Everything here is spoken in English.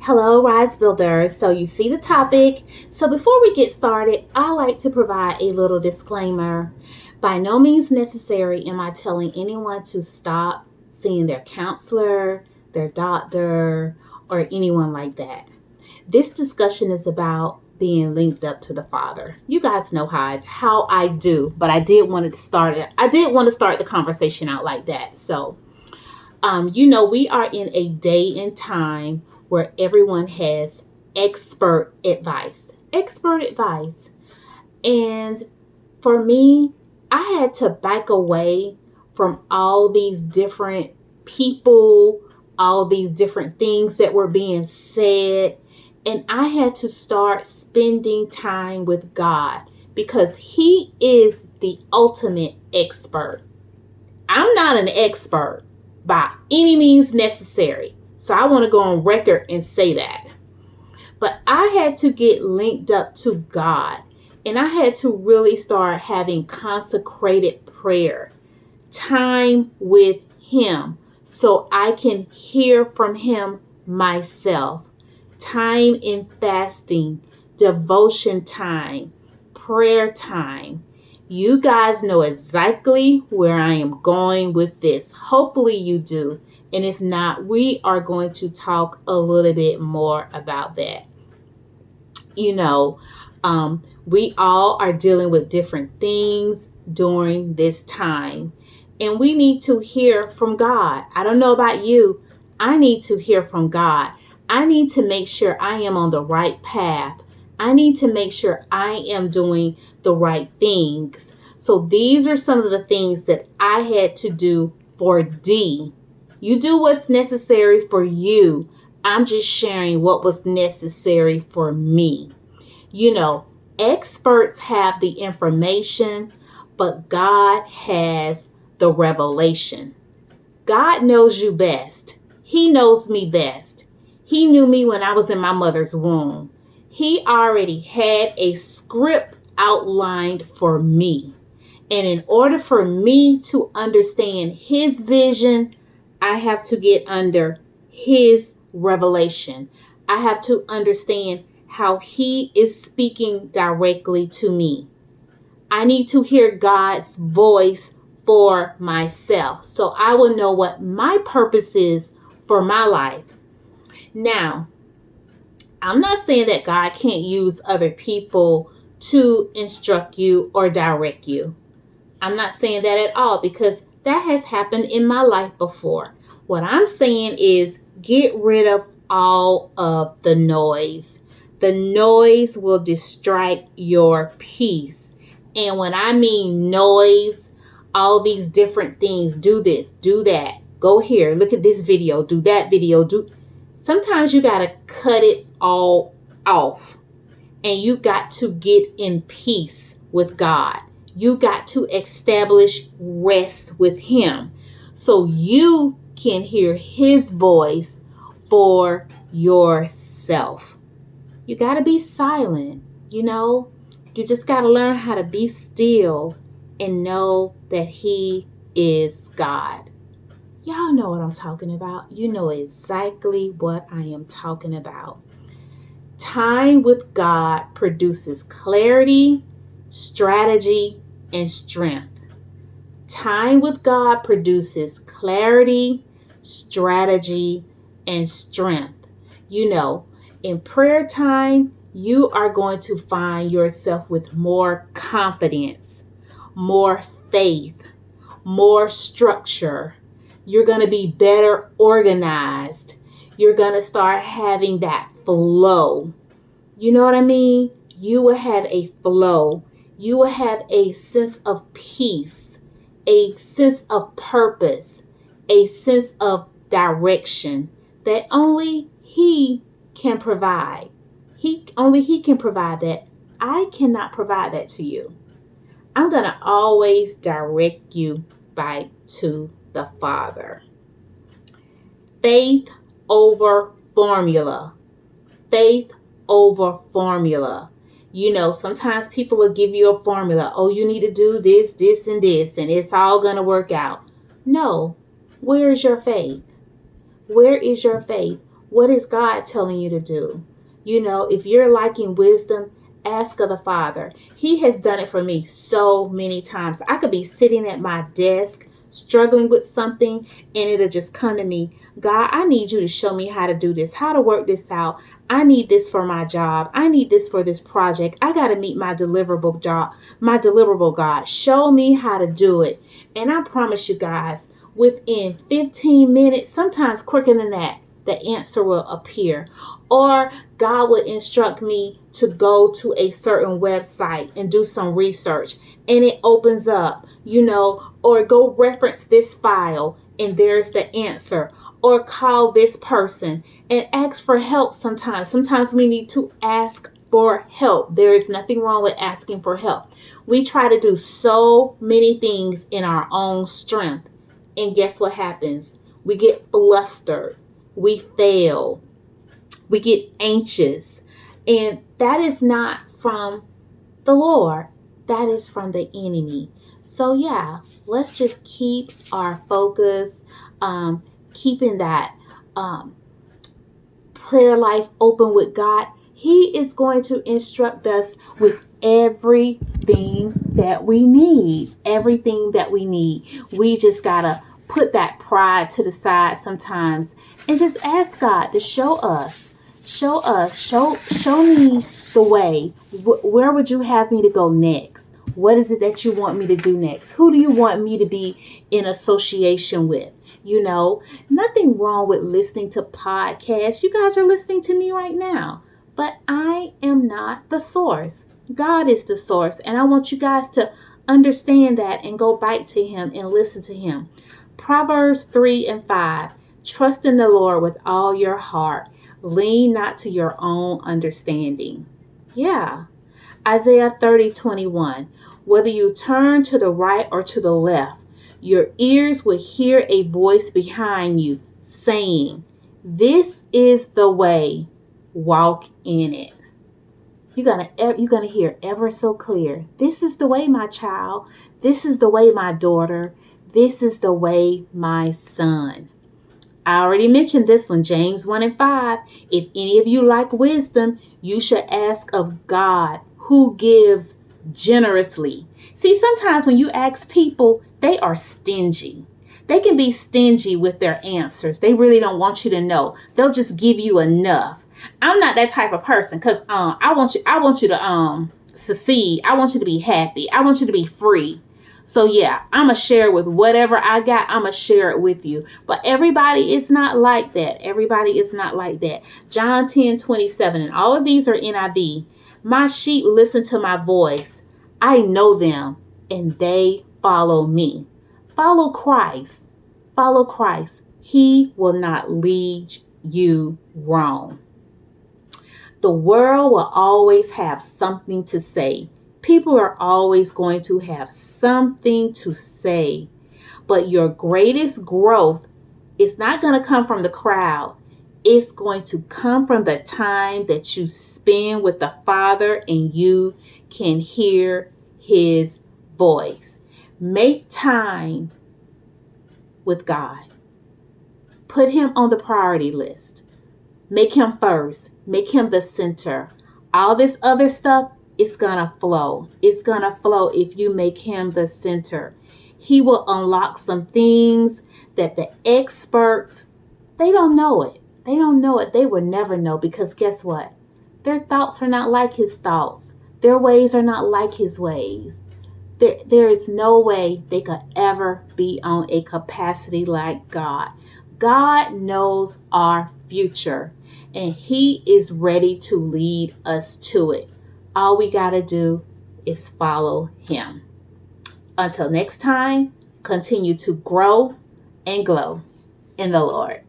Hello, Rise Builders. So, you see the topic. So, before we get started, I like to provide a little disclaimer. By no means necessary am I telling anyone to stop seeing their counselor, their doctor, or anyone like that. This discussion is about being linked up to the Father. You guys know how I do, but I did want to start it. I did want to start the conversation out like that. So, we are in a day and time where everyone has expert advice. Expert advice. And for me, I had to back away from all these different people, all these different things that were being said. And I had to start spending time with God because He is the ultimate expert. I'm not an expert by any means necessary. So I want to go on record and say that. But I had to get linked up to God. And I had to really start having consecrated prayer, time with Him, so I can hear from Him myself. Time in fasting, devotion time, prayer time. You guys know exactly where I am going with this. Hopefully you do. And if not, we are going to talk a little bit more about that. You know, we all are dealing with different things during this time. And we need to hear from God. I don't know about you. I need to hear from God. I need to make sure I am on the right path. I need to make sure I am doing the right things. So these are some of the things that I had to do for D. You do what's necessary for you. I'm just sharing what was necessary for me. Experts have the information, but God has the revelation. God knows you best. He knows me best. He knew me when I was in my mother's womb. He already had a script outlined for me. And in order for me to understand His vision, I have to get under His revelation. I have to understand how He is speaking directly to me. I need to hear God's voice for myself, so I will know what my purpose is for my life. Now, I'm not saying that God can't use other people to instruct you or direct you. I'm not saying that at all, because that has happened in my life before. What I'm saying is get rid of all of the noise. The noise will distract your peace. And when I mean noise, all these different things, do this, do that, go here, look at this video, do that video, sometimes you got to cut it all off. And you got to get in peace with God. You got to establish rest with Him so you can hear His voice for yourself. You got to be silent, You just got to learn how to be still and know that He is God. Y'all know what I'm talking about. You know exactly what I am talking about. Time with God produces clarity, strategy, and strength. Time with God produces clarity, strategy, and strength. In prayer time, you are going to find yourself with more confidence, more faith, more structure. You're going to be better organized. You're going to start having that flow. You know what I mean? You will have a flow. You will have a sense of peace, a sense of purpose, a sense of direction that only He can provide. Only He can provide that. I cannot provide that to you. I'm going to always direct you back to the Father. Faith over formula. Faith over formula. Sometimes people will give you a formula. Oh, you need to do this, this, and this, and it's all going to work out. No. Where is your faith? Where is your faith? What is God telling you to do? You know, if you're lacking wisdom, ask of the Father. He has done it for me so many times. I could be sitting at my desk struggling with something and it'll just come to me. God, I need you to show me how to do this, how to work this out. I need this for my job. I need this for this project. I got to meet my deliverable job, my deliverable, God. Show me how to do it. And I promise you guys, within 15 minutes, sometimes quicker than that, the answer will appear. Or God would instruct me to go to a certain website and do some research and it opens up, you know, or go reference this file and there's the answer, or call this person and ask for help. Sometimes we need to ask for help. There is nothing wrong with asking for help. We try to do so many things in our own strength, and guess what happens? We get flustered, we fail, we get anxious, and that is not from the Lord. That is from the enemy. So yeah, let's just keep our focus, keeping that prayer life open with God. He is going to instruct us with everything that we need. Everything that we need. We just gotta put that pride to the side sometimes and just ask God to show us. Show me the way. Where would you have me to go next? What is it that you want me to do next? Who do you want me to be in association with? You know, nothing wrong with listening to podcasts. You guys are listening to me right now, but I am not the source. God is the source, and I want you guys to understand that and go back to Him and listen to Him. Proverbs 3:5. Trust in the Lord with all your heart. Lean not to your own understanding. Yeah. Isaiah 30:21. Whether you turn to the right or to the left, your ears will hear a voice behind you saying, "This is the way, walk in it." You're gonna hear ever so clear. This is the way, my child. This is the way, my daughter. This is the way, my son. I already mentioned this one, James 1:5. If any of you lack wisdom, you should ask of God, who gives generously. See, sometimes when you ask people, they are stingy. They can be stingy with their answers. They really don't want you to know. They'll just give you enough. I'm not that type of person, because I want you to succeed. I want you to be happy. I want you to be free. So yeah, I'm going to share with whatever I got. I'm going to share it with you. But everybody is not like that. Everybody is not like that. John 10:27, and all of these are NIV. My sheep listen to my voice. I know them and they follow me. Follow Christ. Follow Christ. He will not lead you wrong. The world will always have something to say. People are always going to have something to say. But your greatest growth is not going to come from the crowd. It's going to come from the time that you spend with the Father and you can hear His voice. Make time with God. Put Him on the priority list. Make Him first. Make Him the center. All this other stuff, it's gonna flow. It's gonna flow if you make Him the center. He will unlock some things that the experts, they don't know it. They don't know it. They will never know, because guess what? Their thoughts are not like His thoughts. Their ways are not like His ways. There is no way they could ever be on a capacity like God. God knows our future, and He is ready to lead us to it. All we got to do is follow Him. Until next time, continue to grow and glow in the Lord.